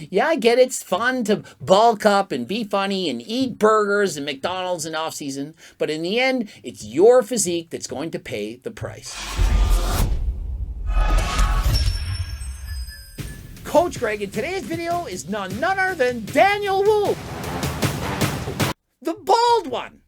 Yeah, I get it's fun to bulk up and be funny and eat burgers and McDonald's in off season, but in the end, it's your physique that's going to pay the price. Coach Greg, in today's video is none other than Daniel Wu, the bald one.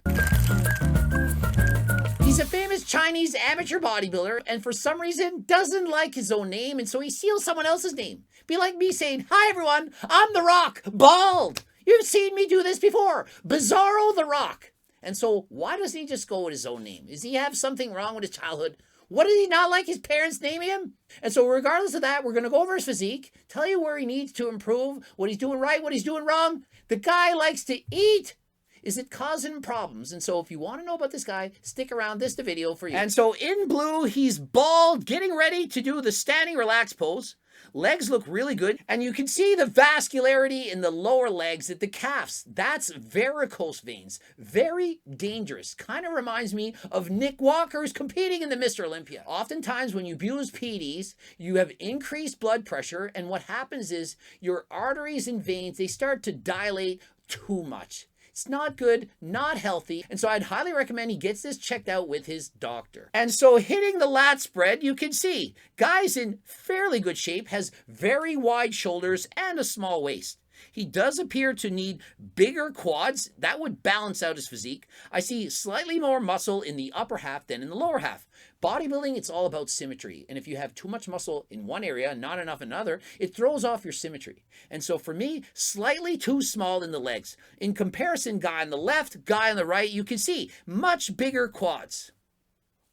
He's a famous Chinese amateur bodybuilder and for some reason doesn't like his own name, and so he steals someone else's name. Be like me saying, "Hi everyone, I'm The Rock, bald. You've seen me do this before, Bizarro The Rock." And so why doesn't he just go with his own name? Does he have something wrong with his childhood? What did he not like his parents naming him? And so regardless of that, we're going to go over his physique, tell you where he needs to improve, what he's doing right, what he's doing wrong. The guy likes to eat. Is it causing problems? And so if you want to know about this guy, stick around. This is the video for you. And so in blue, he's bald, getting ready to do the standing relax pose. Legs look really good. And you can see the vascularity in the lower legs at the calves. That's varicose veins. Very dangerous. Kind of reminds me of Nick Walker's competing in the Mr. Olympia. Oftentimes when you abuse PEDs, you have increased blood pressure. And what happens is your arteries and veins, they start to dilate too much. It's not good, not healthy, and so I'd highly recommend he gets this checked out with his doctor. And so hitting the lat spread, you can see, guy's in fairly good shape, has very wide shoulders and a small waist. He does appear to need bigger quads. That would balance out his physique. I see slightly more muscle in the upper half than in the lower half. Bodybuilding, it's all about symmetry. And if you have too much muscle in one area and not enough in another, it throws off your symmetry. And so for me, slightly too small in the legs. In comparison, guy on the left, guy on the right, you can see much bigger quads.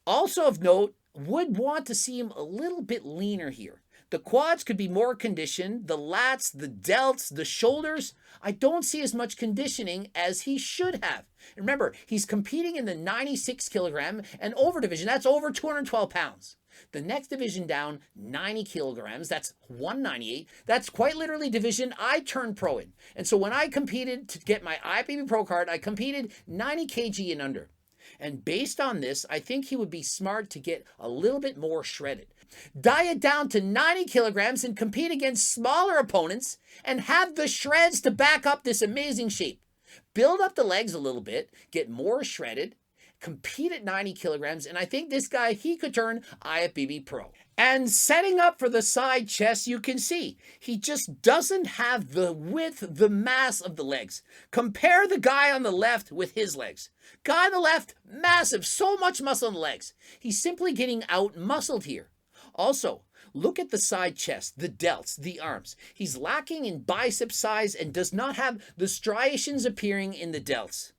Also of note, would want to see him a little bit leaner here. The quads could be more conditioned, the lats, the delts, the shoulders. I don't see as much conditioning as he should have. Remember, he's competing in the 96 kilogram and over division. That's over 212 pounds. The next division down, 90 kilograms, that's 198. That's quite literally division I turned pro in. And so when I competed to get my IFBB Pro card, I competed 90 kg and under. And based on this, I think he would be smart to get a little bit more shredded. Diet down to 90 kilograms and compete against smaller opponents and have the shreds to back up this amazing shape. Build up the legs a little bit, get more shredded, compete at 90 kilograms, and I think this guy, he could turn IFBB Pro. And setting up for the side chest, you can see he just doesn't have the width, the mass of the legs. Compare the guy on the left with his legs. Guy on the left, massive, so much muscle in the legs. He's simply getting out-muscled here. Also, look at the side chest, the delts, the arms. He's lacking in bicep size and does not have the striations appearing in the delts.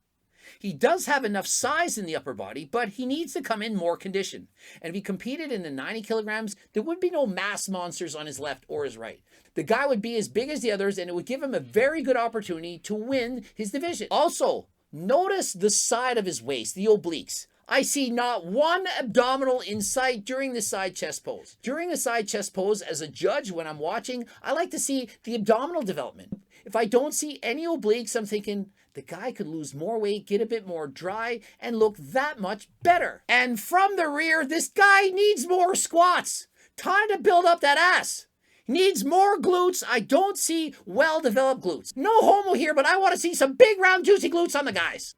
He does have enough size in the upper body, but he needs to come in more conditioned. And if he competed in the 90 kilograms, there would be no mass monsters on his left or his right. The guy would be as big as the others, and it would give him a very good opportunity to win his division. Also, notice the side of his waist, the obliques. I see not one abdominal in sight during the side chest pose. During the side chest pose, as a judge, when I'm watching, I like to see the abdominal development. If I don't see any obliques, I'm thinking the guy could lose more weight, get a bit more dry, and look that much better. And from the rear, this guy needs more squats. Time to build up that ass. Needs more glutes. I don't see well-developed glutes. No homo here, but I want to see some big, round, juicy glutes on the guys.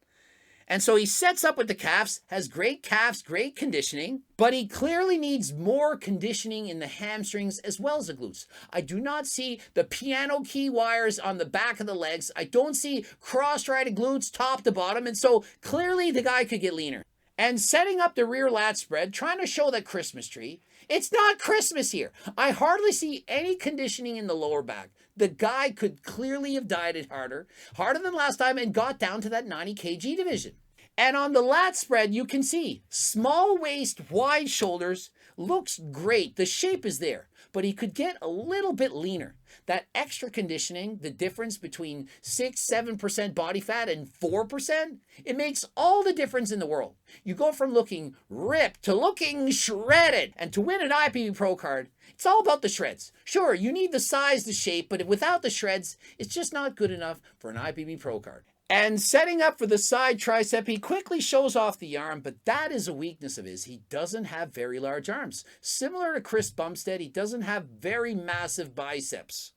And so he sets up with the calves, has great calves, great conditioning, but he clearly needs more conditioning in the hamstrings as well as the glutes. I do not see the piano key wires on the back of the legs. I don't see cross-rided glutes top to bottom, and so clearly the guy could get leaner. And setting up the rear lat spread, trying to show that Christmas tree. It's not Christmas here. I hardly see any conditioning in the lower back. The guy could clearly have dieted harder than last time, and got down to that 90 kg division. And on the lat spread, you can see small waist, wide shoulders, looks great. The shape is there, but he could get a little bit leaner. That extra conditioning, the difference between 6-7% body fat and 4%, it makes all the difference in the world. You go from looking ripped to looking shredded. And to win an IFBB Pro card, it's all about the shreds. Sure, you need the size, the shape, but without the shreds, it's just not good enough for an IFBB Pro card. And setting up for the side tricep, he quickly shows off the arm, but that is a weakness of his. He doesn't have very large arms. Similar to Chris Bumstead, he doesn't have very massive biceps.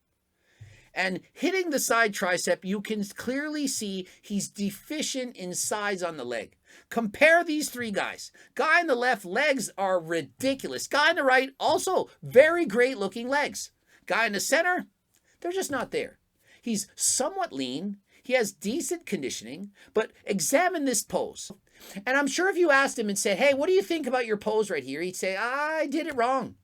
And hitting the side tricep, you can clearly see he's deficient in size on the leg. Compare these three guys. Guy on the left, legs are ridiculous. Guy on the right, also very great looking legs. Guy in the center, they're just not there. He's somewhat lean. He has decent conditioning, but examine this pose. And I'm sure if you asked him and said, hey, what do you think about your pose right here? He'd say, I did it wrong.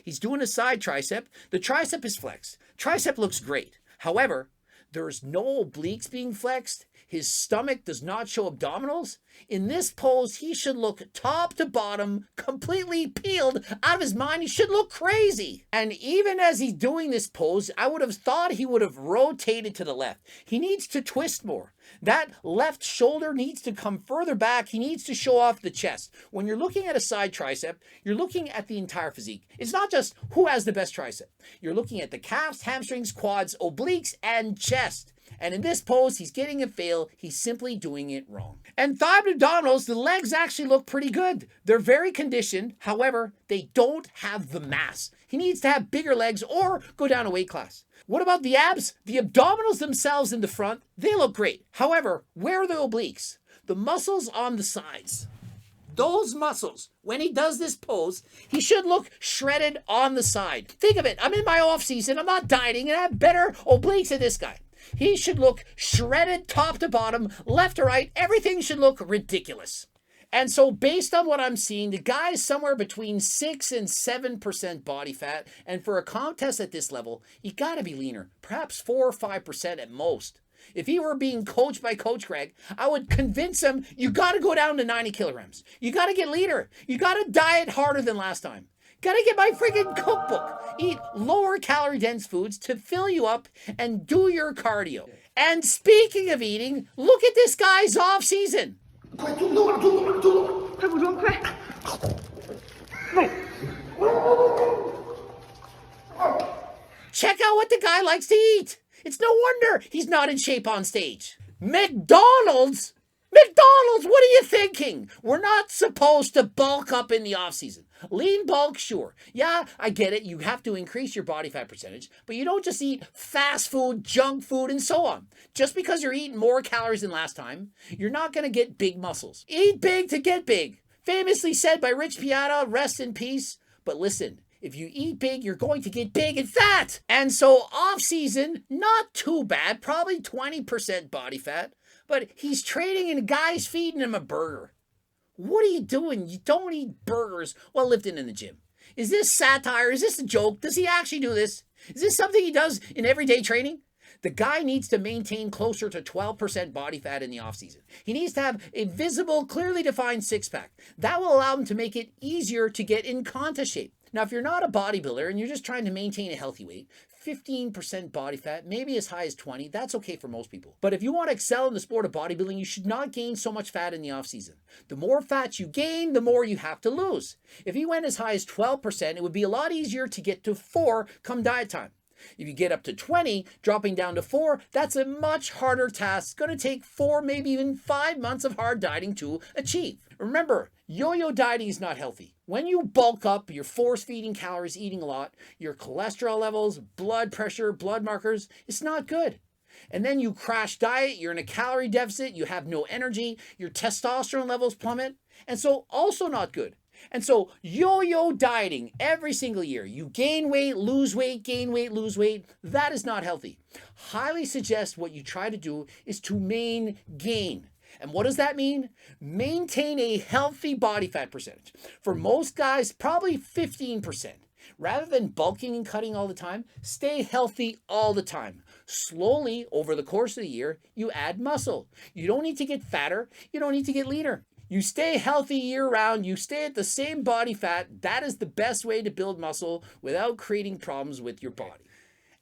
He's doing a side tricep. The tricep is flexed. Tricep looks great. However, there's no obliques being flexed. His stomach does not show abdominals. In this pose, he should look top to bottom, completely peeled out of his mind. He should look crazy. And even as he's doing this pose, I would have thought he would have rotated to the left. He needs to twist more. That left shoulder needs to come further back. He needs to show off the chest. When you're looking at a side tricep, you're looking at the entire physique. It's not just who has the best tricep. You're looking at the calves, hamstrings, quads, obliques, and chest. And in this pose, he's getting a fail. He's simply doing it wrong. And thigh abdominals, the legs actually look pretty good. They're very conditioned. However, they don't have the mass. He needs to have bigger legs or go down a weight class. What about the abs? The abdominals themselves in the front, they look great. However, where are the obliques? The muscles on the sides. Those muscles, when he does this pose, he should look shredded on the side. Think of it. I'm in my off season. I'm not dieting, and I have better obliques than this guy. He should look shredded top to bottom, left to right. Everything should look ridiculous. And so based on what I'm seeing, the guy is somewhere between 6 and 7% body fat. And for a contest at this level, you got to be leaner, perhaps 4 or 5% at most. If he were being coached by Coach Greg, I would convince him, you got to go down to 90 kilograms. You got to get leaner. You got to diet harder than last time. Gotta get my friggin' cookbook. Eat lower calorie dense foods to fill you up and do your cardio. And speaking of eating, look at this guy's off season. Check out what the guy likes to eat. It's no wonder he's not in shape on stage. McDonald's? McDonald's, what are you thinking? We're not supposed to bulk up in the off season. Lean bulk, sure. Yeah, I get it. You have to increase your body fat percentage, but you don't just eat fast food, junk food, and so on. Just because you're eating more calories than last time, you're not going to get big muscles. Eat big to get big. Famously said by Rich Piana, rest in peace. But listen, if you eat big, you're going to get big and fat. And so off season, not too bad, probably 20% body fat, but he's trading and guys feeding him a burger. What are you doing? You don't eat burgers while lifting in the gym. Is this satire? Is this a joke? Does he actually do this? Is this something he does in everyday training? The guy needs to maintain closer to 12% body fat in the offseason. He needs to have a visible, clearly defined six-pack. That will allow him to make it easier to get in contest shape. Now, if you're not a bodybuilder and you're just trying to maintain a healthy weight, 15% body fat, maybe as high as 20, that's okay for most people. But if you want to excel in the sport of bodybuilding, you should not gain so much fat in the off season. The more fat you gain, the more you have to lose. If you went as high as 12%, it would be a lot easier to get to 4 come diet time. If you get up to 20, dropping down to 4, that's a much harder task. It's going to take 4, maybe even 5 months of hard dieting to achieve. Remember, yo-yo dieting is not healthy. When you bulk up, you're force-feeding calories, eating a lot, your cholesterol levels, blood pressure, blood markers, it's not good. And then you crash diet, you're in a calorie deficit, you have no energy, your testosterone levels plummet, and so also not good. And so yo-yo dieting every single year, you gain weight, lose weight, gain weight, lose weight, that is not healthy. Highly suggest what you try to do is to gain. And what does that mean? Maintain a healthy body fat percentage. For most guys, probably 15%. Rather than bulking and cutting all the time, stay healthy all the time. Slowly, over the course of the year, you add muscle. You don't need to get fatter. You don't need to get leaner. You stay healthy year-round, you stay at the same body fat. That is the best way to build muscle without creating problems with your body.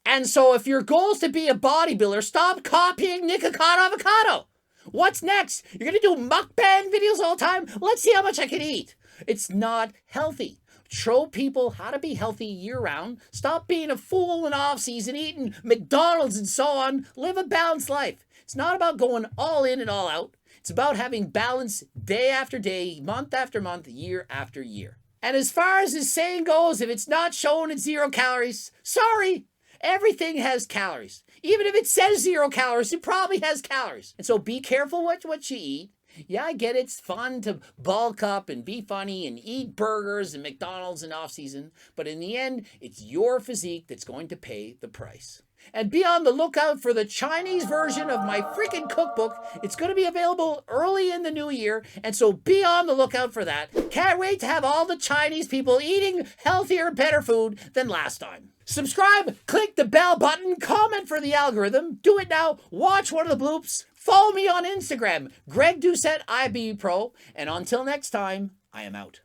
And so if your goal is to be a bodybuilder, stop copying Nikocado Avocado. What's next? You're going to do mukbang videos all the time? Let's see how much I can eat. It's not healthy. Show people how to be healthy year-round. Stop being a fool in off-season, eating McDonald's and so on. Live a balanced life. It's not about going all in and all out. It's about having balance day after day, month after month, year after year. And as far as his saying goes, if it's not shown at 0 calories, sorry, everything has calories. Even if it says 0 calories, it probably has calories. And so be careful what you eat. Yeah, I get it's fun to bulk up and be funny and eat burgers and McDonald's in off season, but in the end, it's your physique that's going to pay the price. And be on the lookout for the Chinese version of my freaking cookbook. It's going to be available early in the new year, and so be on the lookout for that. Can't wait to have all the Chinese people eating healthier, better food than last time. Subscribe, click the bell button, comment for the algorithm. Do it now. Watch one of the bloops. Follow me on Instagram, Greg Doucette IBU Pro. And until next time, I am out.